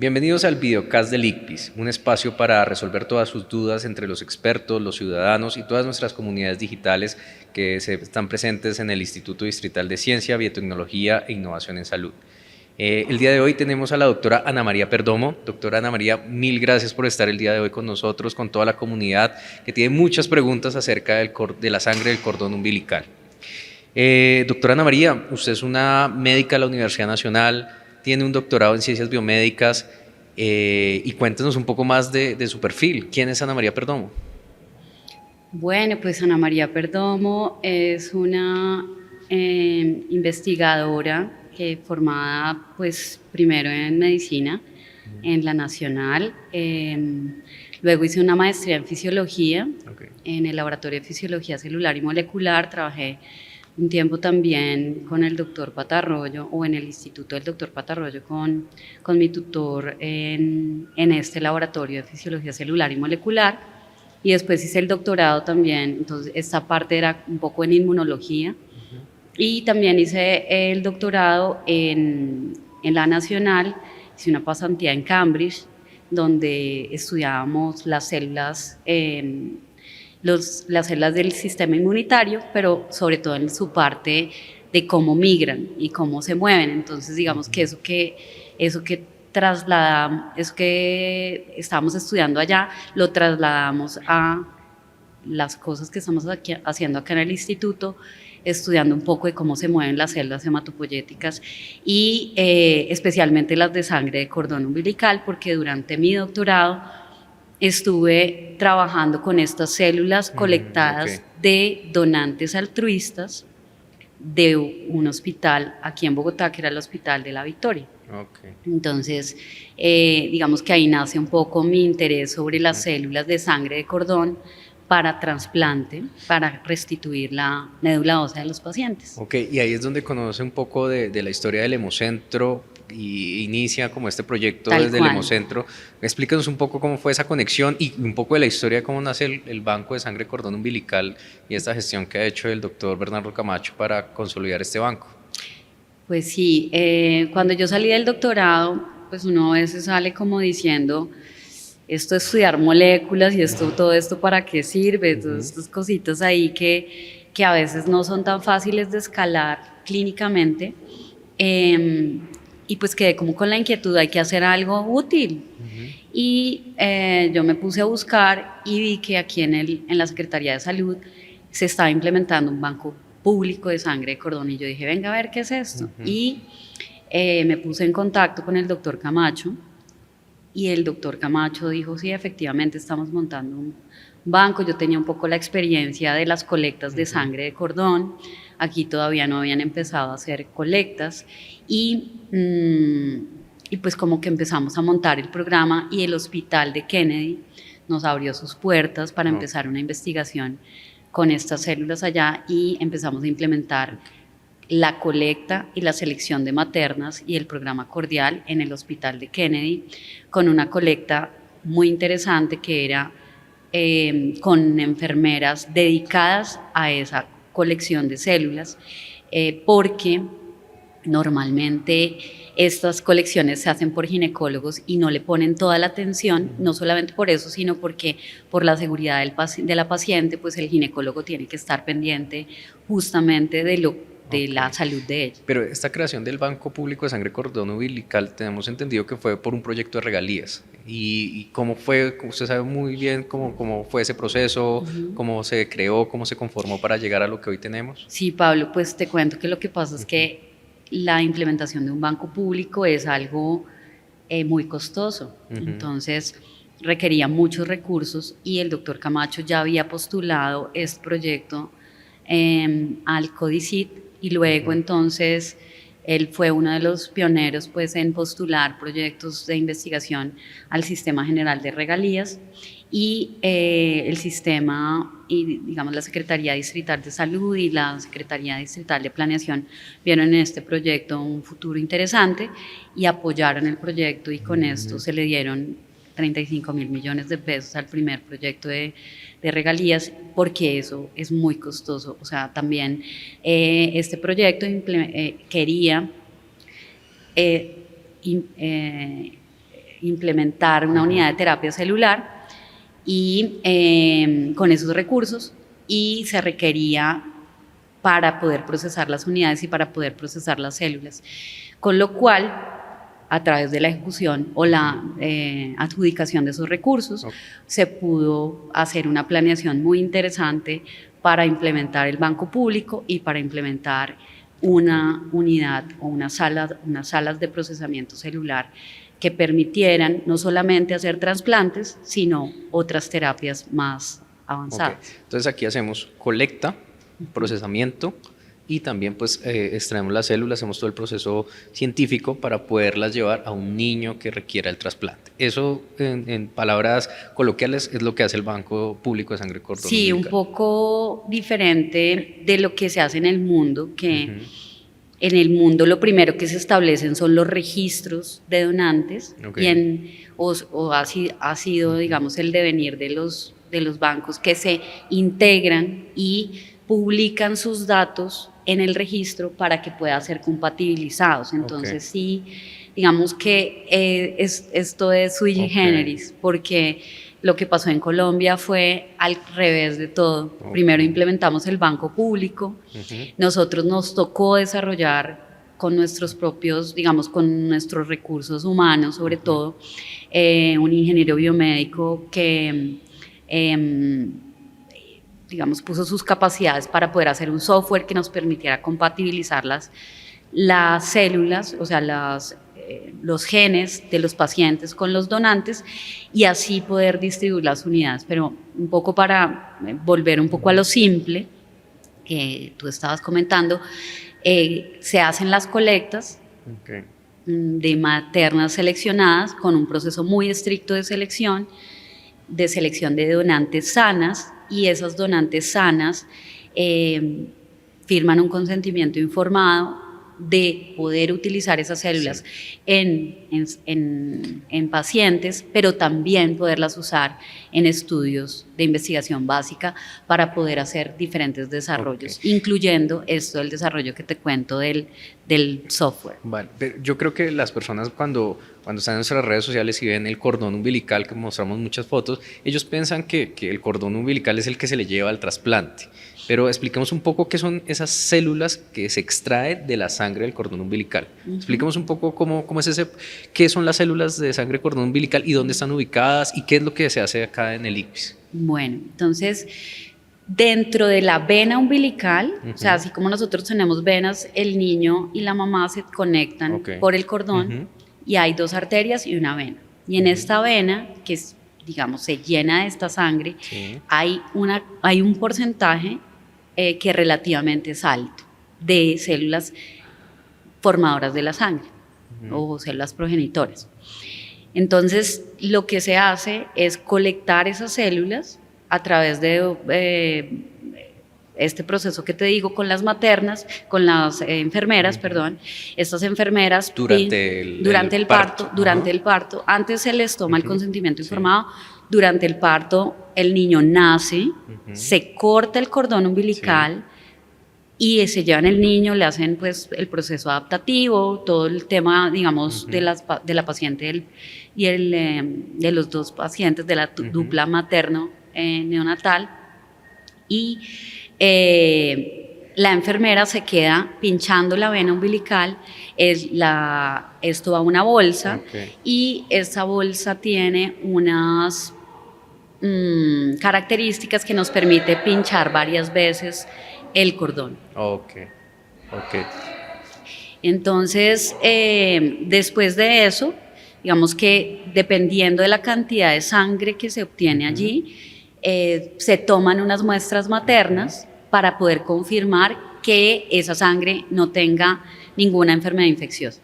Bienvenidos al videocast del ICPIS, un espacio para resolver todas sus dudas entre los expertos, los ciudadanos y todas nuestras comunidades digitales que están presentes en el Instituto Distrital de Ciencia, Biotecnología e Innovación en Salud. El día de hoy tenemos a la doctora Ana María Perdomo. Doctora Ana María, mil gracias por estar el día de hoy con nosotros, con toda la comunidad que tiene muchas preguntas acerca de la sangre del cordón umbilical. Doctora Ana María, usted es una médica de la Universidad Nacional, tiene un doctorado en ciencias biomédicas y cuéntenos un poco más de su perfil. ¿Quién es Ana María Perdomo? Bueno, pues Ana María Perdomo es una investigadora formada pues primero en medicina en la Nacional, luego hice una maestría en fisiología, en el Laboratorio de Fisiología Celular y Molecular. Trabajé un tiempo también con el doctor Patarroyo, o en el Instituto del doctor Patarroyo, con mi tutor en este Laboratorio de Fisiología Celular y Molecular, y después hice el doctorado también. Entonces esta parte era un poco en inmunología, y también hice el doctorado en la Nacional. Hice una pasantía en Cambridge, donde estudiábamos las células las células del sistema inmunitario, pero sobre todo en su parte de cómo migran y cómo se mueven. Entonces, digamos que eso que estábamos estudiando allá, lo trasladamos a las cosas que estamos haciendo acá en el instituto, estudiando un poco de cómo se mueven las células hematopoyéticas y especialmente las de sangre de cordón umbilical, porque durante mi doctorado estuve trabajando con estas células colectadas de donantes altruistas de un hospital aquí en Bogotá, que era el Hospital de la Victoria. Entonces, digamos que ahí nace un poco mi interés sobre las células de sangre de cordón para trasplante, para restituir la médula ósea de los pacientes. Y ahí es donde conoce un poco de la historia del Hemocentro y inicia como este proyecto desde el Hemocentro. Explícanos un poco cómo fue esa conexión y un poco de la historia de cómo nace el Banco de Sangre de Cordón Umbilical y esta gestión que ha hecho el doctor Bernardo Camacho para consolidar este banco. Pues sí, cuando yo salí del doctorado, pues uno a veces sale como diciendo, esto de estudiar moléculas y todo esto para qué sirve, todas estas cositas ahí que a veces no son tan fáciles de escalar clínicamente. Y pues quedé como con la inquietud, hay que hacer algo útil. Y yo me puse a buscar y vi que aquí en la Secretaría de Salud se estaba implementando un banco público de sangre de cordón, y yo dije, venga a ver qué es esto. Y me puse en contacto con el doctor Camacho, y el doctor Camacho dijo, sí, efectivamente estamos montando un banco. Yo tenía un poco la experiencia de las colectas de sangre de cordón. Aquí todavía no habían empezado a hacer colectas, y pues como que empezamos a montar el programa, y el Hospital de Kennedy nos abrió sus puertas para empezar una investigación con estas células allá, y empezamos a implementar la colecta y la selección de maternas y el programa Cordial en el Hospital de Kennedy, con una colecta muy interesante que era con enfermeras dedicadas a esa colección de células, porque normalmente estas colecciones se hacen por ginecólogos y no le ponen toda la atención, no solamente por eso, sino porque por la seguridad de la paciente, pues el ginecólogo tiene que estar pendiente justamente de la salud de ella. Pero esta creación del Banco Público de Sangre Cordón Umbilical, tenemos entendido que fue por un proyecto de regalías. ¿Y cómo fue? Usted sabe muy bien cómo fue ese proceso, cómo se creó, cómo se conformó para llegar a lo que hoy tenemos. Sí, Pablo, pues te cuento que lo que pasa es que la implementación de un banco público es algo muy costoso. Entonces requería muchos recursos, y el doctor Camacho ya había postulado este proyecto al CODICIT, y luego entonces él fue uno de los pioneros pues en postular proyectos de investigación al Sistema General de Regalías, y el sistema y digamos la Secretaría Distrital de Salud y la Secretaría Distrital de Planeación vieron en este proyecto un futuro interesante y apoyaron el proyecto, y con esto se le dieron 35.000 millones de pesos al primer proyecto de regalías, porque eso es muy costoso. O sea, también este proyecto quería implementar una unidad de terapia celular y con esos recursos, y se requería para poder procesar las unidades y para poder procesar las células. Con lo cual, a través de la ejecución o la adjudicación de esos recursos, se pudo hacer una planeación muy interesante para implementar el banco público y para implementar una unidad o unas salas de procesamiento celular que permitieran no solamente hacer trasplantes, sino otras terapias más avanzadas. Entonces aquí hacemos colecta, procesamiento, y también pues extraemos las células, hacemos todo el proceso científico para poderlas llevar a un niño que requiera el trasplante. Eso en palabras coloquiales es lo que hace el Banco Público de Sangre Cordón Umbilical. Sí, un poco diferente de lo que se hace en el mundo, que en el mundo lo primero que se establecen son los registros de donantes, ha sido, digamos, el devenir de los bancos que se integran y publican sus datos en el registro para que puedan ser compatibilizados. Entonces sí, digamos que esto es sui generis, porque lo que pasó en Colombia fue al revés de todo. Primero implementamos el banco público, nosotros nos tocó desarrollar con nuestros propios, digamos, con nuestros recursos humanos, sobre todo, un ingeniero biomédico que digamos, puso sus capacidades para poder hacer un software que nos permitiera compatibilizar las células, o sea, los genes de los pacientes con los donantes, y así poder distribuir las unidades. Pero un poco para volver un poco a lo simple que tú estabas comentando, se hacen las colectas de maternas seleccionadas con un proceso muy estricto de selección de donantes sanas, y esas donantes sanas firman un consentimiento informado de poder utilizar esas células en pacientes, pero también poderlas usar en estudios de investigación básica para poder hacer diferentes desarrollos, incluyendo esto, el desarrollo que te cuento del software. Vale, pero yo creo que las personas cuando están en nuestras redes sociales y ven el cordón umbilical, que mostramos muchas fotos, ellos piensan que el cordón umbilical es el que se le lleva al trasplante. Pero expliquemos un poco qué son esas células que se extraen de la sangre del cordón umbilical. Expliquemos un poco cómo es qué son las células de sangre cordón umbilical y dónde están ubicadas y qué es lo que se hace acá en el ICPIS. Bueno, entonces, dentro de la vena umbilical, o sea, así como nosotros tenemos venas, el niño y la mamá se conectan por el cordón y hay dos arterias y una vena. Y en esta vena, que es, digamos, se llena de esta sangre, hay un porcentaje que relativamente es alto de células formadoras de la sangre o células progenitoras. Entonces, lo que se hace es colectar esas células a través de este proceso que te digo con las maternas, con las enfermeras, perdón. Estas enfermeras durante el parto, antes se les toma el consentimiento informado. Durante el parto el niño nace, se corta el cordón umbilical y se llevan el niño, le hacen pues el proceso adaptativo, todo el tema, digamos, de la paciente y de los dos pacientes, de la dupla materno-neonatal, y la enfermera se queda pinchando la vena umbilical, esto va a una bolsa, y esa bolsa tiene unas características que nos permite pinchar varias veces el cordón. Entonces, después de eso, digamos que dependiendo de la cantidad de sangre que se obtiene allí, se toman unas muestras maternas para poder confirmar que esa sangre no tenga ninguna enfermedad infecciosa.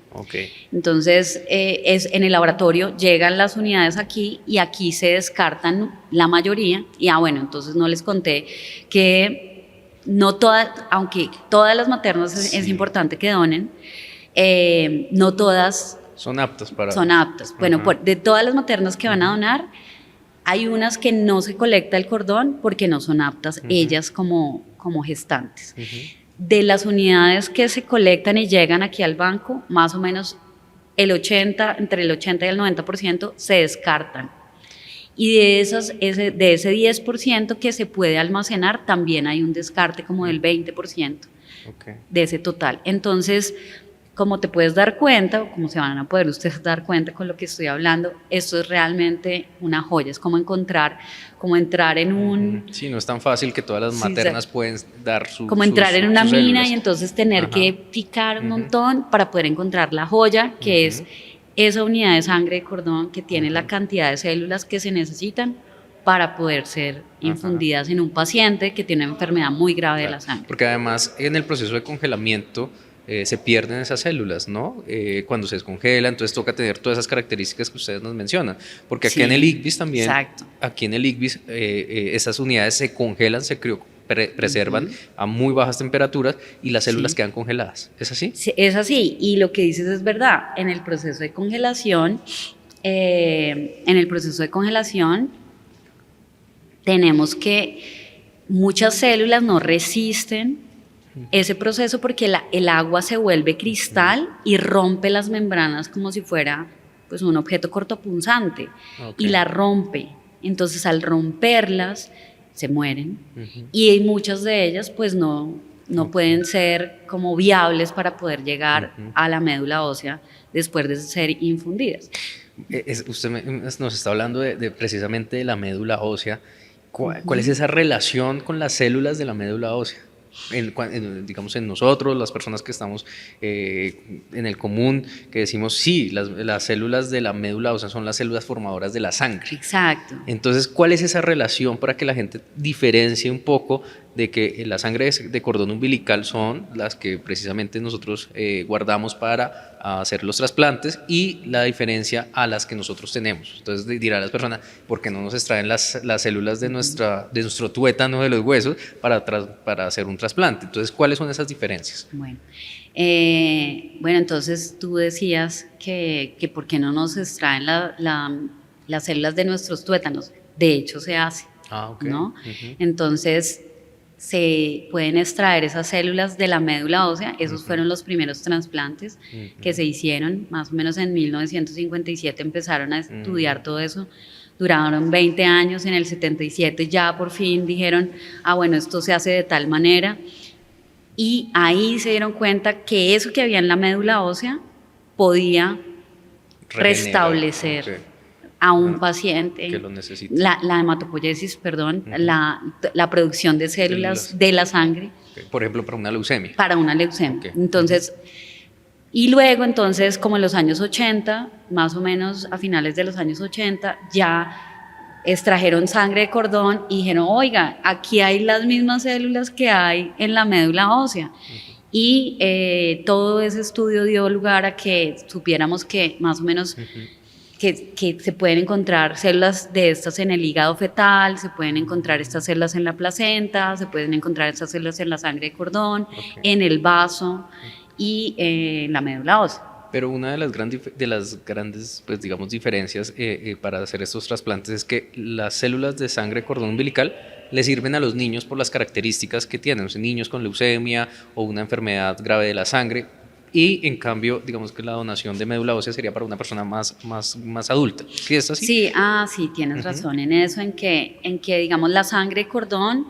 Entonces, en el laboratorio llegan las unidades aquí y aquí se descartan la mayoría. Y bueno, entonces no les conté que no todas, aunque todas las maternas es importante que donen, no todas son aptas para... Son aptas. Bueno, de todas las maternas que van a donar, hay unas que no se colecta el cordón porque no son aptas, ellas como gestantes. De las unidades que se colectan y llegan aquí al banco, más o menos entre el 80 y el 90% se descartan. Y de ese 10% que se puede almacenar, también hay un descarte como del 20% de ese total. Entonces, como te puedes dar cuenta, o como se van a poder ustedes dar cuenta con lo que estoy hablando, esto es realmente una joya, es como entrar en un... Sí, no es tan fácil que todas las maternas pueden dar como entrar en una mina células. y entonces tener que picar un montón para poder encontrar la joya, que es esa unidad de sangre de cordón que tiene la cantidad de células que se necesitan para poder ser infundidas en un paciente que tiene una enfermedad muy grave de la sangre. Porque además en el proceso de congelamiento se pierden esas células, ¿no? Cuando se descongela, entonces toca tener todas esas características que ustedes nos mencionan. Porque aquí en el ICVIS también, aquí en el ICVIS esas unidades se congelan, se preservan a muy bajas temperaturas y las células quedan congeladas. ¿Es así? Sí, es así, y lo que dices es verdad. En el proceso de congelación, tenemos que muchas células no resisten ese proceso porque el agua se vuelve cristal y rompe las membranas como si fuera pues, un objeto cortopunzante y la rompe. Entonces al romperlas se mueren y muchas de ellas pues no pueden ser como viables para poder llegar a la médula ósea después de ser infundidas. Usted nos está hablando precisamente de la médula ósea. ¿Cuál es esa relación con las células de la médula ósea? Digamos en nosotros, las personas que estamos en el común, que decimos sí, las células de la médula ósea son las células formadoras de la sangre. Exacto. Entonces, ¿cuál es esa relación para que la gente diferencie un poco de que la sangre de cordón umbilical son las que precisamente nosotros guardamos para hacer los trasplantes y la diferencia a las que nosotros tenemos? Entonces dirá las personas, ¿por qué no nos extraen las células de nuestro tuétano de los huesos para hacer un trasplante? Entonces, ¿cuáles son esas diferencias? Bueno, entonces tú decías que ¿por qué no nos extraen las células de nuestros tuétanos? De hecho, se hace, ¿no? Entonces, se pueden extraer esas células de la médula ósea. Esos fueron los primeros trasplantes que se hicieron, más o menos en 1957 empezaron a estudiar todo eso. Duraron 20 años, en el 77 ya por fin dijeron, bueno, esto se hace de tal manera, y ahí se dieron cuenta que eso que había en la médula ósea podía restablecer a un paciente que lo necesita. La hematopoiesis, la producción de células de la sangre. Por ejemplo, para una leucemia. Para una leucemia. Entonces, y luego, entonces, como en los años 80, más o menos a finales de los años 80, ya extrajeron sangre de cordón y dijeron, oiga, aquí hay las mismas células que hay en la médula ósea. Y todo ese estudio dio lugar a que supiéramos que más o menos que se pueden encontrar células de estas en el hígado fetal, se pueden encontrar estas células en la placenta, se pueden encontrar estas células en la sangre de cordón, en el vaso y en la médula ósea. Pero una de las grandes pues, digamos, diferencias para hacer estos trasplantes es que las células de sangre de cordón umbilical le sirven a los niños por las características que tienen, o sea, niños con leucemia o una enfermedad grave de la sangre. Y en cambio, digamos que la donación de médula ósea sería para una persona más adulta. ¿Sí es así? Sí, sí, tienes razón en eso, en que digamos la sangre de cordón,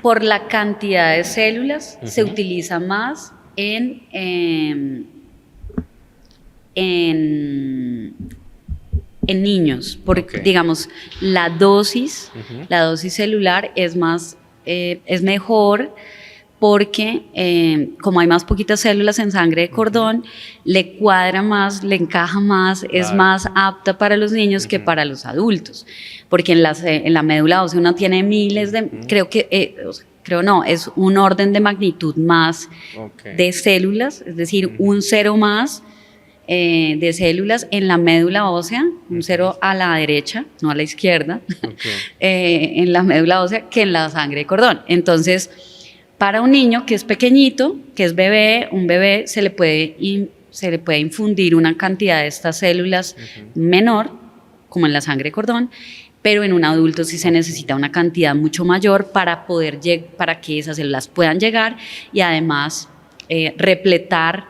por la cantidad de células, se utiliza más en niños, porque digamos la dosis celular es mejor, porque como hay más poquitas células en sangre de cordón, le cuadra más, le encaja más, es más apta para los niños que para los adultos, porque en la médula ósea uno tiene miles de, es un orden de magnitud más de células, es decir, un cero más de células en la médula ósea, un cero a la derecha, no a la izquierda, en la médula ósea que en la sangre de cordón. Entonces, para un niño que es pequeñito, que es un bebé se le puede infundir una cantidad de estas células menor, como en la sangre de cordón, pero en un adulto sí se necesita una cantidad mucho mayor para que esas células puedan llegar y además repletar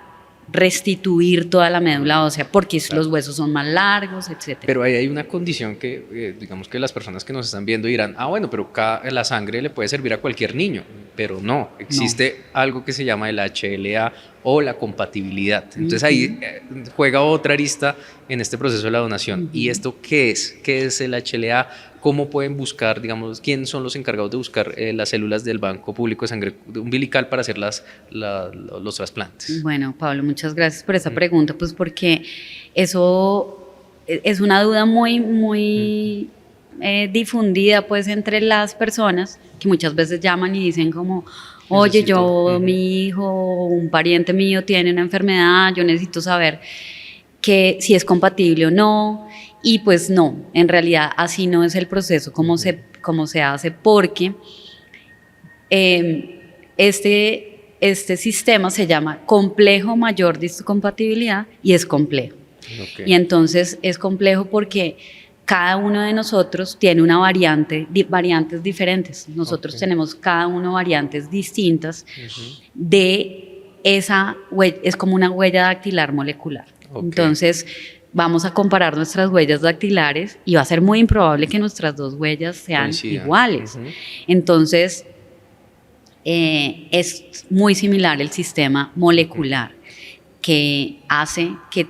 restituir toda la médula ósea porque los huesos son más largos, etc. Pero ahí hay una condición que, digamos que las personas que nos están viendo dirán, bueno, pero la sangre le puede servir a cualquier niño, pero no, existe algo que se llama el HLA o la compatibilidad. Entonces ahí juega otra arista en este proceso de la donación. ¿Y esto qué es? ¿Qué es el HLA? ¿Cómo pueden buscar, digamos, quién son los encargados de buscar las células del Banco Público de Sangre Umbilical para hacer los trasplantes? Bueno, Pablo, muchas gracias por esa pregunta, pues porque eso es una duda muy difundida pues entre las personas que muchas veces llaman y dicen como, oye, mi hijo, un pariente mío tiene una enfermedad, yo necesito saber si es compatible o no. Y pues no, en realidad así no es el proceso como se hace, porque este sistema se llama complejo mayor de histocompatibilidad y es complejo. Y entonces es complejo porque cada uno de nosotros tiene una variantes diferentes. Nosotros tenemos cada uno variantes distintas de esa huella, es como una huella dactilar molecular. Entonces vamos a comparar nuestras huellas dactilares y va a ser muy improbable que nuestras dos huellas sean iguales. Entonces, es muy similar el sistema molecular que hace que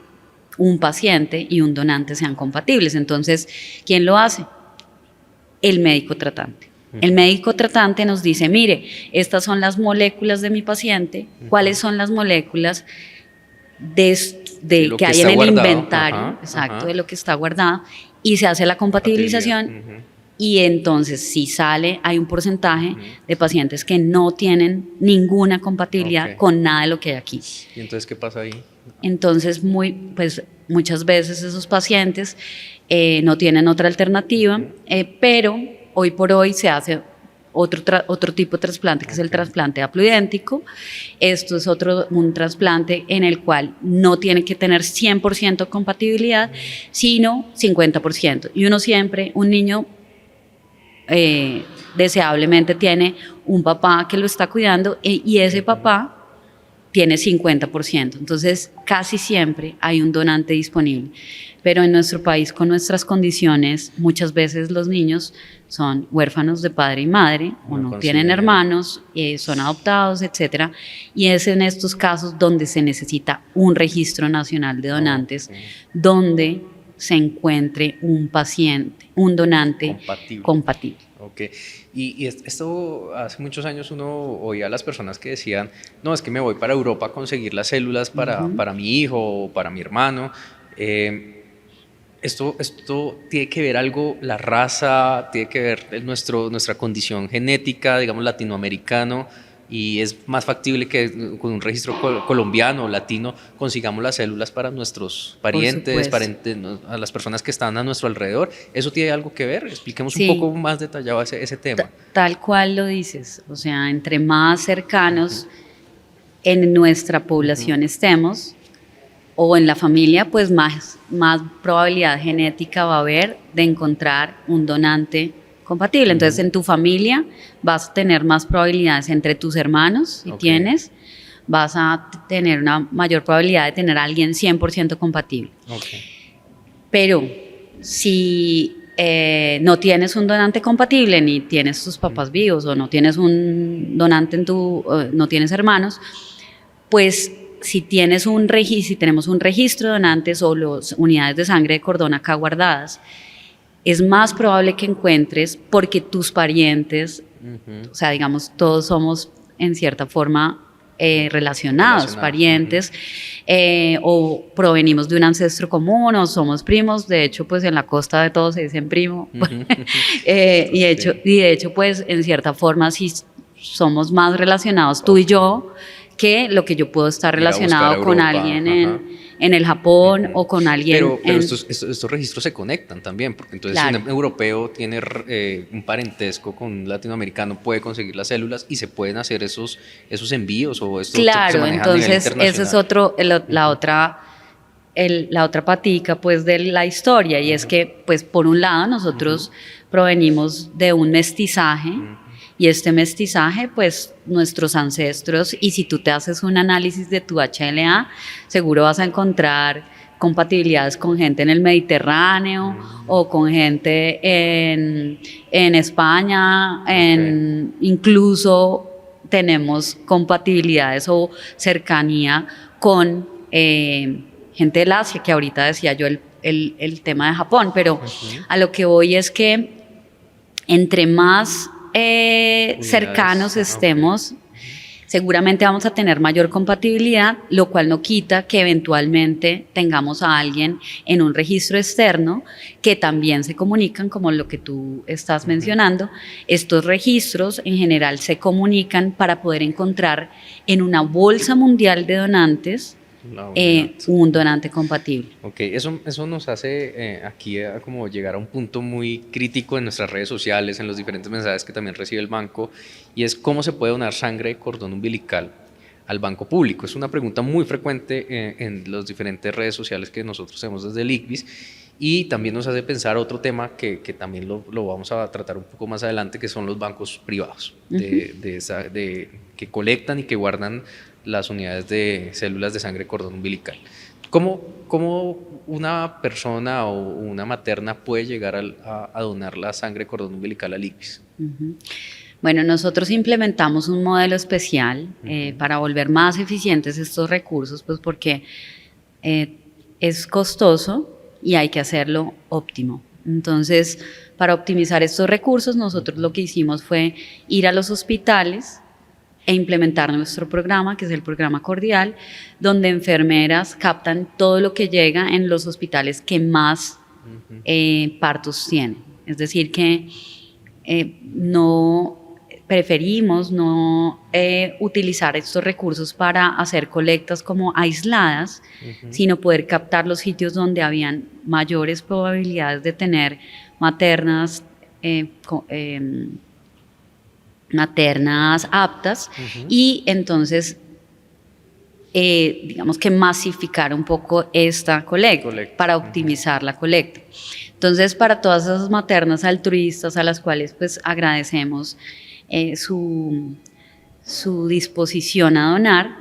un paciente y un donante sean compatibles. Entonces, ¿quién lo hace? El médico tratante. El médico tratante nos dice, mire, estas son las moléculas de mi paciente, ¿cuáles son las moléculas que hay en el inventario, de lo que está guardado, y se hace la compatibilización y entonces si sale, hay un porcentaje de pacientes que no tienen ninguna compatibilidad con nada de lo que hay aquí. ¿Y entonces qué pasa ahí? Entonces muchas veces esos pacientes no tienen otra alternativa, pero hoy por hoy se hace otro tipo de trasplante, que es el trasplante haploidéntico. Esto es un trasplante en el cual no tiene que tener 100% compatibilidad, sino 50%. Y un niño deseablemente tiene un papá que lo está cuidando y ese papá tiene 50%. Entonces, casi siempre hay un donante disponible. Pero en nuestro país, con nuestras condiciones, muchas veces los niños son huérfanos de padre y madre, o no tienen hermanos, son adoptados, etc. Y es en estos casos donde se necesita un registro nacional de donantes, donde se encuentre un paciente, un donante compatible. Okay. Y esto hace muchos años uno oía a las personas que decían, no, es que me voy para Europa a conseguir las células para mi hijo o para mi hermano. Esto tiene que ver algo, la raza, tiene que ver nuestra condición genética, digamos, latinoamericano, y es más factible que con un registro colombiano o latino consigamos las células para nuestros parientes, a las personas que están a nuestro alrededor. ¿Eso tiene algo que ver? Expliquemos un poco más detallado ese tema. Tal cual lo dices, o sea, entre más cercanos en nuestra población estemos, o en la familia, pues más probabilidad genética va a haber de encontrar un donante compatible. Entonces, en tu familia vas a tener más probabilidades entre tus hermanos, si tienes, vas a tener una mayor probabilidad de tener a alguien 100% compatible. Pero si no tienes un donante compatible, ni tienes tus papás vivos, o no tienes un donante no tienes hermanos, pues si tenemos un registro de donantes o las unidades de sangre de cordón acá guardadas, es más probable que encuentres, porque tus parientes, o sea, digamos, todos somos en cierta forma relacionados, parientes, o provenimos de un ancestro común, o somos primos. De hecho, pues en la costa de todos se dicen primo. Y de hecho, pues en cierta forma sí somos más relacionados tú y yo, que lo que yo puedo estar relacionado con alguien en el Japón o con alguien. Pero estos registros se conectan también, porque entonces si un europeo tiene un parentesco con un latinoamericano, puede conseguir las células y se pueden hacer esos envíos, o esto se maneja a nivel internacional. Ese es la otra patica pues de la historia, y es que pues por un lado nosotros provenimos de un mestizaje y este mestizaje, pues nuestros ancestros, y si tú te haces un análisis de tu HLA, seguro vas a encontrar compatibilidades con gente en el Mediterráneo o con gente en España, incluso tenemos compatibilidades o cercanía con gente del Asia, que ahorita decía yo el tema de Japón, pero a lo que voy es que entre más cercanos estemos, seguramente vamos a tener mayor compatibilidad, lo cual no quita que eventualmente tengamos a alguien en un registro externo que también se comunican, como lo que tú estás mencionando. Estos registros en general se comunican para poder encontrar en una bolsa mundial de donantes un donante compatible. Ok, eso nos hace aquí como llegar a un punto muy crítico en nuestras redes sociales, en los diferentes mensajes que también recibe el banco, y es cómo se puede donar sangre de cordón umbilical al banco público. Es una pregunta muy frecuente en las diferentes redes sociales que nosotros tenemos desde el ICVIS, y también nos hace pensar otro tema que también lo vamos a tratar un poco más adelante, que son los bancos privados, que colectan y que guardan las unidades de células de sangre cordón umbilical. ¿Cómo una persona o una materna puede llegar a donar la sangre cordón umbilical al ICVIS? Bueno, nosotros implementamos un modelo especial para volver más eficientes estos recursos, pues porque es costoso y hay que hacerlo óptimo. Entonces, para optimizar estos recursos, nosotros lo que hicimos fue ir a los hospitales e implementar nuestro programa, que es el programa Cordial, donde enfermeras captan todo lo que llega en los hospitales que más partos tienen. Es decir, que preferimos no utilizar estos recursos para hacer colectas como aisladas, sino poder captar los sitios donde habían mayores probabilidades de tener maternas aptas, y entonces digamos que masificar un poco esta colecta para optimizar la colecta. Entonces, para todas esas maternas altruistas a las cuales pues agradecemos su disposición a donar,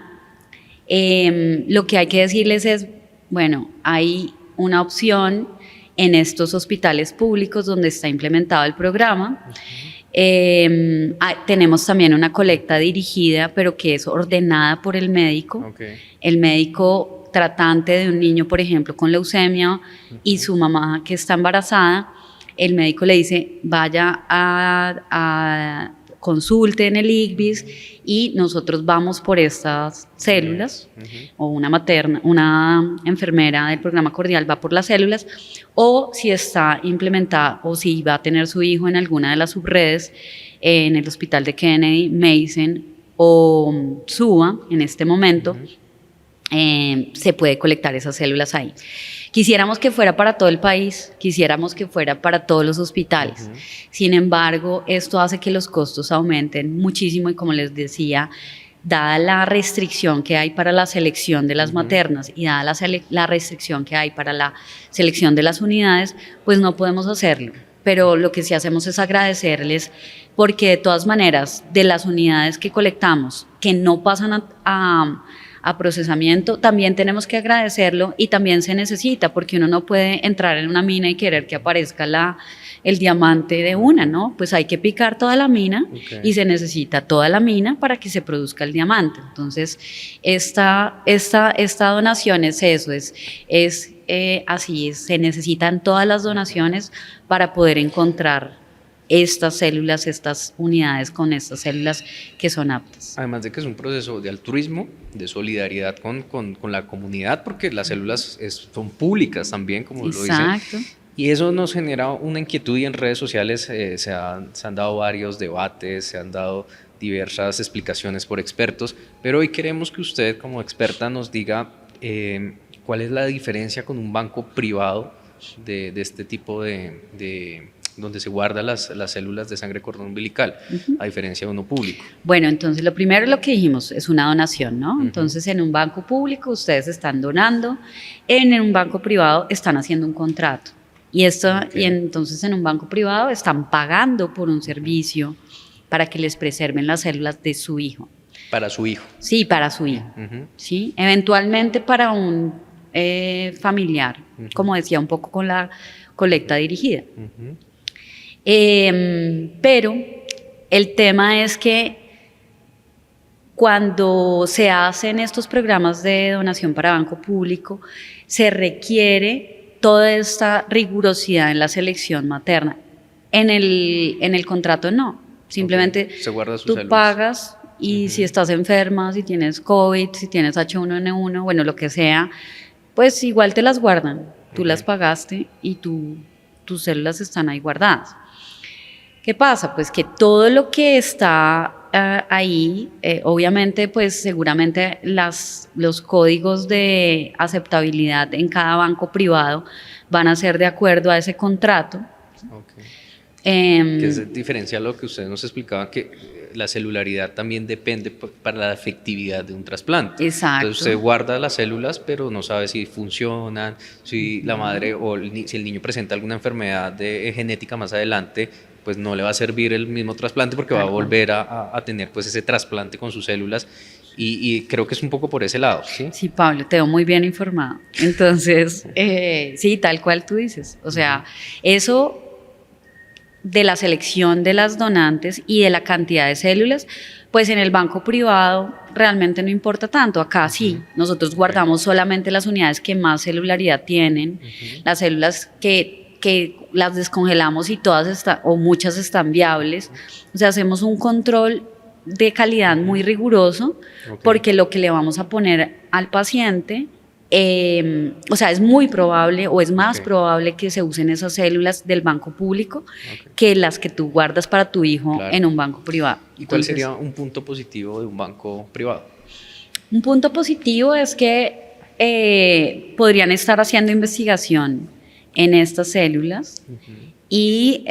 lo que hay que decirles es, bueno, hay una opción en estos hospitales públicos donde está implementado el programa. Tenemos también una colecta dirigida, pero que es ordenada por el médico. El médico tratante de un niño, por ejemplo, con leucemia y su mamá que está embarazada, el médico le dice, vaya a consulte en el ICVIS y nosotros vamos por estas células, o una enfermera del programa Cordial va por las células, o si está implementada o si va a tener su hijo en alguna de las subredes, en el hospital de Kennedy, Mason o SUA en este momento, se puede colectar esas células ahí. Quisiéramos que fuera para todo el país, quisiéramos que fuera para todos los hospitales. Sin embargo, esto hace que los costos aumenten muchísimo y, como les decía, dada la restricción que hay para la selección de las maternas y dada la restricción que hay para la selección de las unidades, pues no podemos hacerlo. Pero lo que sí hacemos es agradecerles, porque de todas maneras, de las unidades que colectamos, que no pasan a procesamiento, también tenemos que agradecerlo, y también se necesita, porque uno no puede entrar en una mina y querer que aparezca el diamante de una, ¿no? Pues hay que picar toda la mina y se necesita toda la mina para que se produzca el diamante. Entonces, esta donación es eso, así, se necesitan todas las donaciones para poder encontrar estas células, estas unidades con estas células que son aptas. Además de que es un proceso de altruismo, de solidaridad con la comunidad, porque las células son públicas también, como lo dicen. Exacto. Y eso nos genera una inquietud, y en redes sociales se han dado varios debates, se han dado diversas explicaciones por expertos, pero hoy queremos que usted, como experta, nos diga cuál es la diferencia con un banco privado de este tipo donde se guardan las células de sangre cordón umbilical, a diferencia de uno público. Bueno, entonces lo primero, lo que dijimos, es una donación, ¿no? Entonces, en un banco público ustedes están donando, en un banco privado están haciendo un contrato. Y entonces en un banco privado están pagando por un servicio para que les preserven las células de su hijo. Para su hijo. Sí, para su hijo. ¿Sí? Eventualmente para un familiar, como decía un poco con la colecta dirigida. Pero el tema es que cuando se hacen estos programas de donación para banco público, se requiere toda esta rigurosidad en la selección materna. En el contrato no, simplemente se guarda sus tú células. pagas y si estás enferma, si tienes COVID, si tienes H1N1, bueno, lo que sea, pues igual te las guardan. Tú las pagaste y tus células están ahí guardadas. ¿Qué pasa? Pues que todo lo que está ahí, obviamente, pues seguramente los códigos de aceptabilidad en cada banco privado van a ser de acuerdo a ese contrato. Que es diferencia a lo que usted nos explicaba, que la celularidad también depende para la efectividad de un trasplante. Exacto. Entonces usted guarda las células, pero no sabe si funcionan, si la madre o si el niño presenta alguna enfermedad genética más adelante, pues no le va a servir el mismo trasplante porque va a volver a tener pues ese trasplante con sus células y creo que es un poco por ese lado, ¿sí? Sí, Pablo, te veo muy bien informado. Entonces, sí, tal cual tú dices. O sea, eso de la selección de las donantes y de la cantidad de células, pues en el banco privado realmente no importa tanto. Acá sí, nosotros guardamos solamente las unidades que más celularidad tienen, las células que las descongelamos y todas están, o muchas están viables. O sea, hacemos un control de calidad muy riguroso, porque lo que le vamos a poner al paciente, o sea, es muy probable o es más probable que se usen esas células del banco público que las que tú guardas para tu hijo en un banco privado. ¿Y cuál sería un punto positivo de un banco privado? Un punto positivo es que podrían estar haciendo investigación en estas células y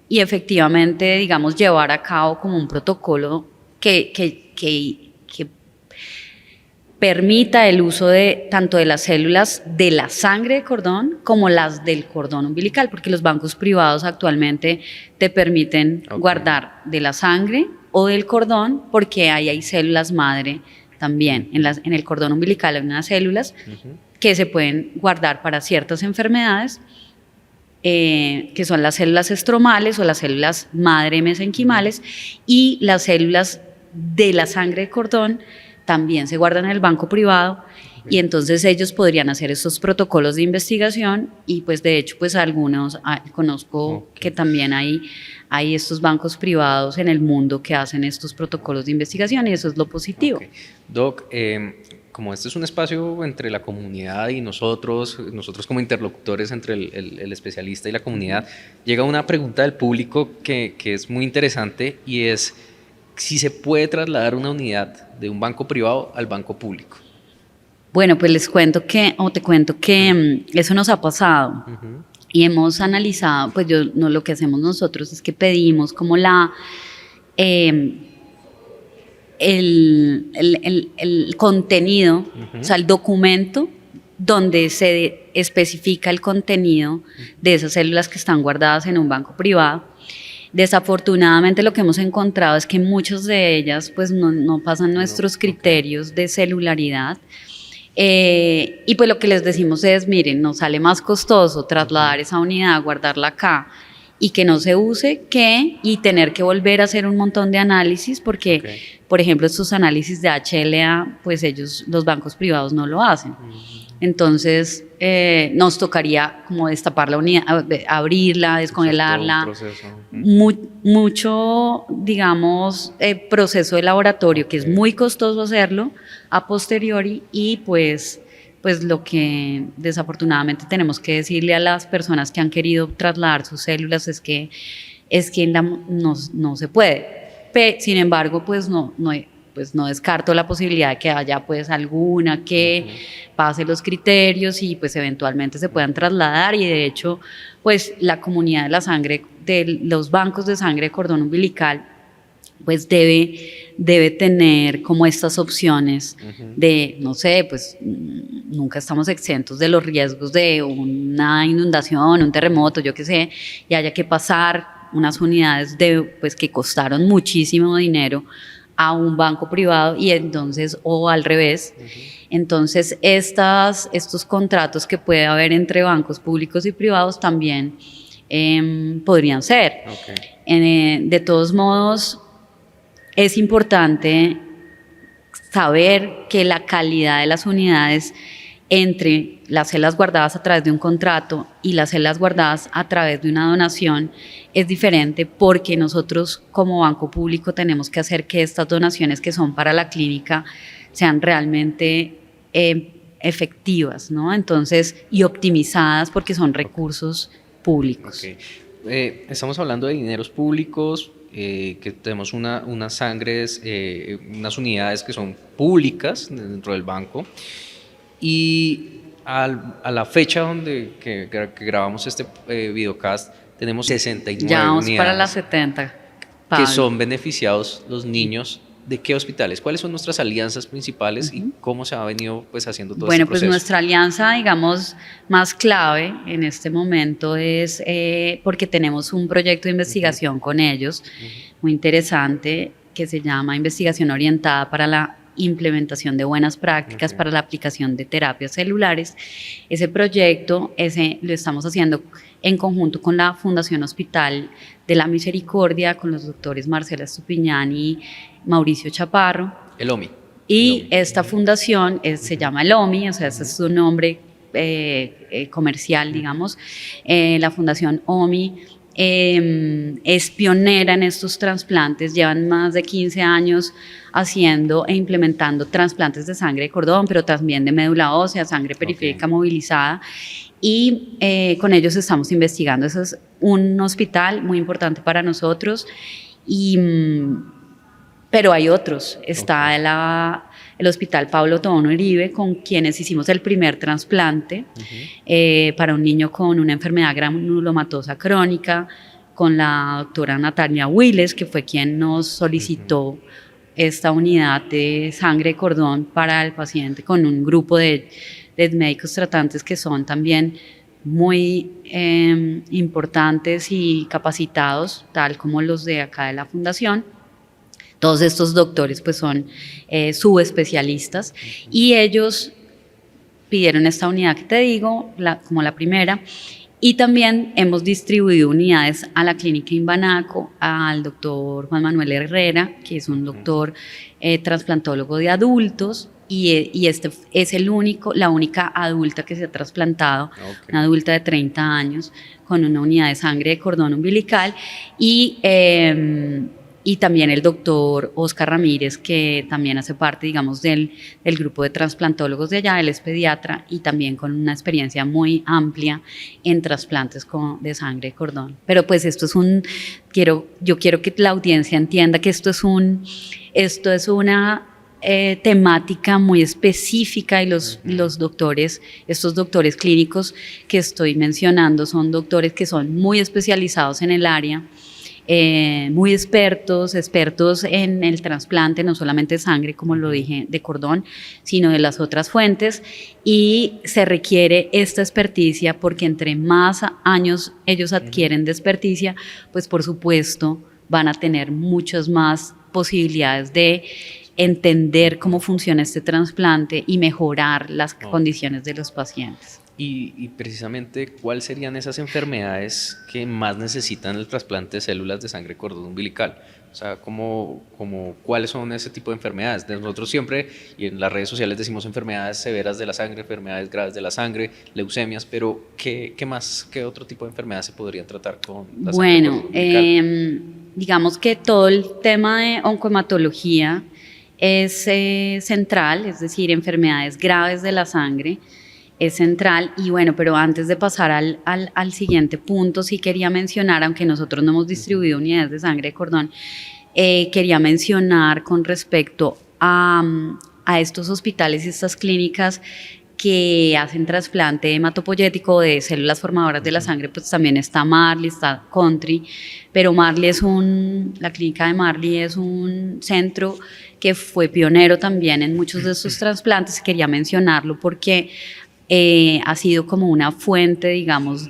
efectivamente, digamos, llevar a cabo como un protocolo que permita el uso de tanto de las células de la sangre de cordón como las del cordón umbilical, porque los bancos privados actualmente te permiten guardar de la sangre o del cordón, porque ahí hay células madre también. En el cordón umbilical hay unas células que se pueden guardar para ciertas enfermedades, que son las células estromales o las células madre mesenquimales, y las células de la sangre de cordón también se guardan en el banco privado, y entonces ellos podrían hacer estos protocolos de investigación, y pues de hecho pues algunos conozco que también hay estos bancos privados en el mundo que hacen estos protocolos de investigación, y eso es lo positivo. Doc, como este es un espacio entre la comunidad y nosotros como interlocutores entre el especialista y la comunidad, llega una pregunta del público que es muy interesante, y es si se puede trasladar una unidad de un banco privado al banco público. Bueno, pues te cuento que eso nos ha pasado y hemos analizado, pues lo que hacemos nosotros es que pedimos como el contenido, o sea, el documento donde se especifica el contenido de esas células que están guardadas en un banco privado. Desafortunadamente lo que hemos encontrado es que muchas de ellas pues no pasan nuestros criterios de celularidad, y pues lo que les decimos es, miren, nos sale más costoso trasladar esa unidad, guardarla acá y que no se use, y tener que volver a hacer un montón de análisis, porque por ejemplo estos análisis de HLA pues los bancos privados no lo hacen. Entonces nos tocaría como destapar la unidad, abrirla, descongelarla, mucho, digamos, proceso de laboratorio, que es muy costoso hacerlo a posteriori, y pues lo que desafortunadamente tenemos que decirle a las personas que han querido trasladar sus células es que no se puede. Sin embargo, pues no descarto la posibilidad de que haya pues alguna que pase los criterios y pues eventualmente se puedan trasladar, y de hecho pues la comunidad de la sangre, de los bancos de sangre de cordón umbilical, pues debe tener como estas opciones de, no sé, pues nunca estamos exentos de los riesgos de una inundación, un terremoto, yo qué sé, y haya que pasar unas unidades pues, que costaron muchísimo dinero a un banco privado y entonces, o al revés. Entonces, estos contratos que puede haber entre bancos públicos y privados también podrían ser. De todos modos, es importante saber que la calidad de las unidades entre las celdas guardadas a través de un contrato y las celdas guardadas a través de una donación es diferente, porque nosotros como banco público tenemos que hacer que estas donaciones que son para la clínica sean realmente efectivas, ¿no? Entonces, y optimizadas, porque son recursos públicos. Estamos hablando de dineros públicos, que tenemos unas sangres, unas unidades que son públicas dentro del banco, y a la fecha que grabamos este videocast tenemos 69 ya vamos unidades para las 70, Pablo, que son beneficiados los niños. ¿De qué hospitales? ¿Cuáles son nuestras alianzas principales y cómo se ha venido pues haciendo todo este proceso? Bueno, pues nuestra alianza, digamos, más clave en este momento es porque tenemos un proyecto de investigación con ellos, muy interesante, que se llama Investigación Orientada para la Implementación de Buenas Prácticas para la Aplicación de Terapias Celulares. Ese proyecto lo estamos haciendo en conjunto con la Fundación Hospital de la Misericordia, con los doctores Marcela Estupiñán y Mauricio Chaparro. El OMI. Y esta fundación se llama el OMI, o sea, ese es su nombre comercial, digamos. La Fundación OMI es pionera en estos trasplantes, llevan más de 15 años haciendo e implementando trasplantes de sangre de cordón, pero también de médula ósea, sangre periférica movilizada, y con ellos estamos investigando. Eso es un hospital muy importante para nosotros, pero hay otros. Está el Hospital Pablo Tobón Uribe, con quienes hicimos el primer trasplante para un niño con una enfermedad granulomatosa crónica, con la doctora Natalia Willes, que fue quien nos solicitó esta unidad de sangre de cordón para el paciente, con un grupo de médicos tratantes que son también muy importantes y capacitados, tal como los de acá de la fundación. Todos estos doctores pues son subespecialistas, y ellos pidieron esta unidad que te digo, como la primera, y también hemos distribuido unidades a la clínica Imbanaco, al doctor Juan Manuel Herrera, que es un doctor trasplantólogo de adultos, y este es la única adulta que se ha trasplantado, una adulta de 30 años, con una unidad de sangre de cordón umbilical, y también el doctor Oscar Ramírez, que también hace parte, digamos, del grupo de trasplantólogos de allá. Él es pediatra y también con una experiencia muy amplia en trasplantes de sangre de cordón. Pero pues esto es yo quiero que la audiencia entienda que esto es una temática muy específica, y estos doctores clínicos que estoy mencionando son doctores que son muy especializados en el área, muy expertos en el trasplante, no solamente de sangre, como lo dije, de cordón, sino de las otras fuentes, y se requiere esta experticia porque entre más años ellos adquieren de experticia, pues por supuesto van a tener muchas más posibilidades de entender cómo funciona este trasplante y mejorar las condiciones de los pacientes. Y precisamente, ¿cuáles serían esas enfermedades que más necesitan el trasplante de células de sangre de cordón umbilical? O sea, ¿cuáles son ese tipo de enfermedades? Nosotros siempre, y en las redes sociales, decimos enfermedades severas de la sangre, enfermedades graves de la sangre, leucemias, pero ¿qué otro tipo de enfermedades se podrían tratar con la sangre de cordón umbilical? Digamos que todo el tema de oncohematología es central, es decir, enfermedades graves de la sangre es central. Y bueno, pero antes de pasar al siguiente punto, sí quería mencionar, aunque nosotros no hemos distribuido unidades de sangre de cordón, quería mencionar con respecto a estos hospitales y estas clínicas que hacen trasplante hematopoyético de células formadoras de la sangre. Pues también está Marley, está Country, pero la clínica de Marley es un centro que fue pionero también en muchos de estos trasplantes. Quería mencionarlo porque ha sido como una fuente, digamos,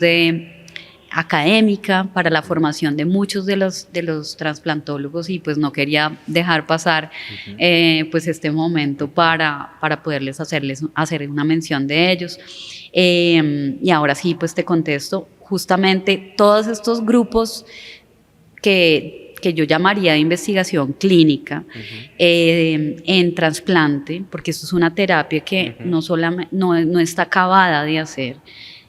académica para la formación de muchos de los trasplantólogos y pues no quería dejar pasar pues este momento para poderles hacer una mención de ellos. Y ahora sí, pues te contesto, justamente todos estos grupos que yo llamaría de investigación clínica en trasplante, porque esto es una terapia que no está acabada de hacer,